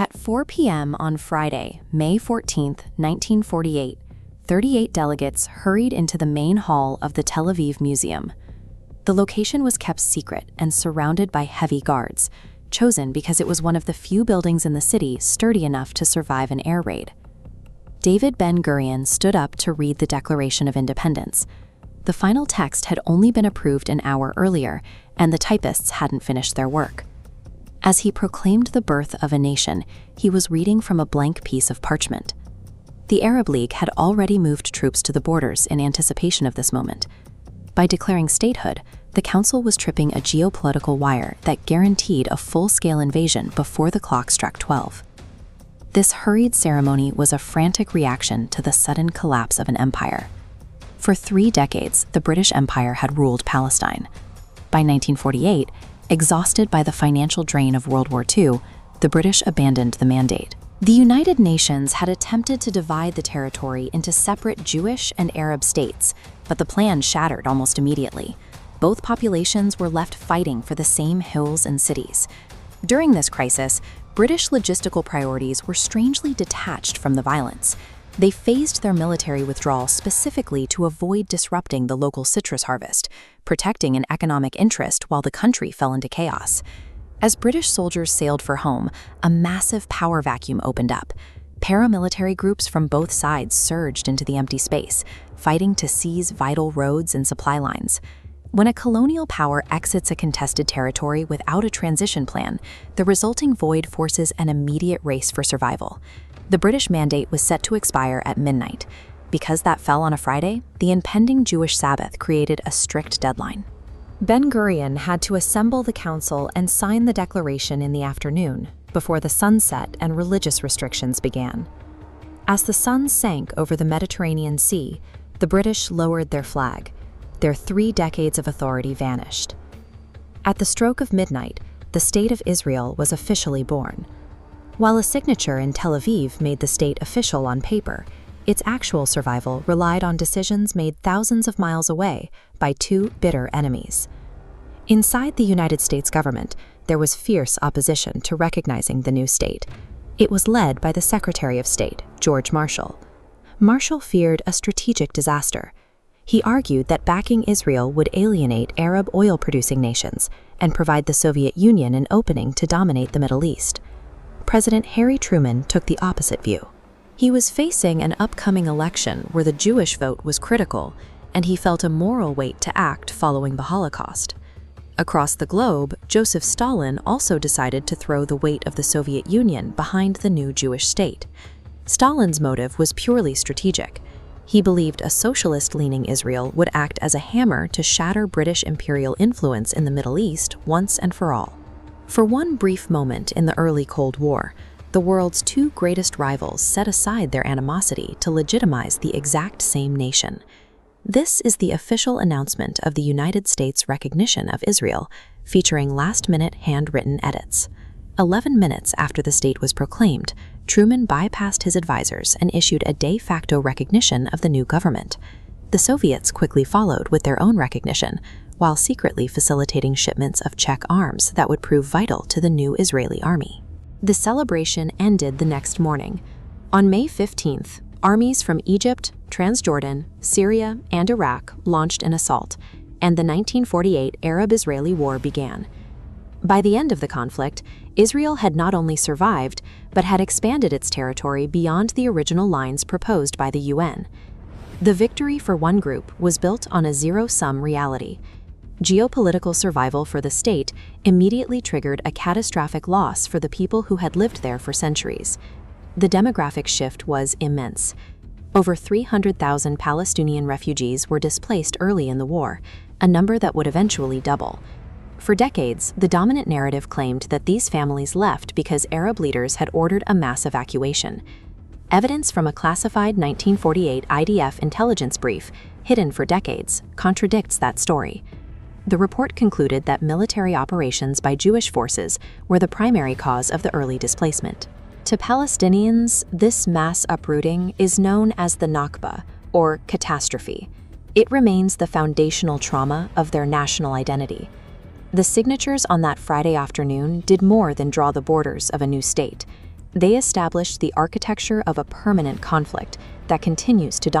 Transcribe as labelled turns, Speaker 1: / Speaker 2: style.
Speaker 1: At 4 p.m. on Friday, May 14, 1948, 38 delegates hurried into the main hall of the Tel Aviv Museum. The location was kept secret and surrounded by heavy guards, chosen because it was one of the few buildings in the city sturdy enough to survive an air raid. David Ben-Gurion stood up to read the Declaration of Independence. The final text had only been approved an hour earlier, and the typists hadn't finished their work. As he proclaimed the birth of a nation, he was reading from a blank piece of parchment. The Arab League had already moved troops to the borders in anticipation of this moment. By declaring statehood, the council was tripping a geopolitical wire that guaranteed a full-scale invasion before the clock struck 12. This hurried ceremony was a frantic reaction to the sudden collapse of an empire. For 3 decades, the British Empire had ruled Palestine. By 1948, exhausted by the financial drain of World War II, the British abandoned the mandate. The United Nations had attempted to divide the territory into separate Jewish and Arab states, but the plan shattered almost immediately. Both populations were left fighting for the same hills and cities. During this crisis, British logistical priorities were strangely detached from the violence. They phased their military withdrawal specifically to avoid disrupting the local citrus harvest, protecting an economic interest while the country fell into chaos. As British soldiers sailed for home, a massive power vacuum opened up. Paramilitary groups from both sides surged into the empty space, fighting to seize vital roads and supply lines. When a colonial power exits a contested territory without a transition plan, the resulting void forces an immediate race for survival. The British mandate was set to expire at midnight. Because that fell on a Friday, the impending Jewish Sabbath created a strict deadline. Ben-Gurion had to assemble the council and sign the declaration in the afternoon, before the sun set and religious restrictions began. As the sun sank over the Mediterranean Sea, the British lowered their flag. Their 3 decades of authority vanished. At the stroke of midnight, the State of Israel was officially born. While a signature in Tel Aviv made the state official on paper, its actual survival relied on decisions made thousands of miles away by 2 bitter enemies. Inside the United States government, there was fierce opposition to recognizing the new state. It was led by the Secretary of State, George Marshall. Marshall feared a strategic disaster. He argued that backing Israel would alienate Arab oil-producing nations and provide the Soviet Union an opening to dominate the Middle East. President Harry Truman took the opposite view. He was facing an upcoming election where the Jewish vote was critical, and he felt a moral weight to act following the Holocaust. Across the globe, Joseph Stalin also decided to throw the weight of the Soviet Union behind the new Jewish state. Stalin's motive was purely strategic. He believed a socialist-leaning Israel would act as a hammer to shatter British imperial influence in the Middle East once and for all. For one brief moment in the early Cold War, the world's 2 greatest rivals set aside their animosity to legitimize the exact same nation. This is the official announcement of the United States' recognition of Israel, featuring last-minute handwritten edits. 11 minutes after the state was proclaimed, Truman bypassed his advisors and issued a de facto recognition of the new government. The Soviets quickly followed with their own recognition, while secretly facilitating shipments of Czech arms that would prove vital to the new Israeli army. The celebration ended the next morning. On May 15th, armies from Egypt, Transjordan, Syria, and Iraq launched an assault, and the 1948 Arab-Israeli War began. By the end of the conflict, Israel had not only survived, but had expanded its territory beyond the original lines proposed by the UN. The victory for one group was built on a zero-sum reality. Geopolitical survival for the state immediately triggered a catastrophic loss for the people who had lived there for centuries. The demographic shift was immense. Over 300,000 Palestinian refugees were displaced early in the war, a number that would eventually double. For decades, the dominant narrative claimed that these families left because Arab leaders had ordered a mass evacuation. Evidence from a classified 1948 IDF intelligence brief, hidden for decades, contradicts that story. The report concluded that military operations by Jewish forces were the primary cause of the early displacement. To Palestinians, this mass uprooting is known as the Nakba, or catastrophe. It remains the foundational trauma of their national identity. The signatures on that Friday afternoon did more than draw the borders of a new state. They established the architecture of a permanent conflict that continues to dominate.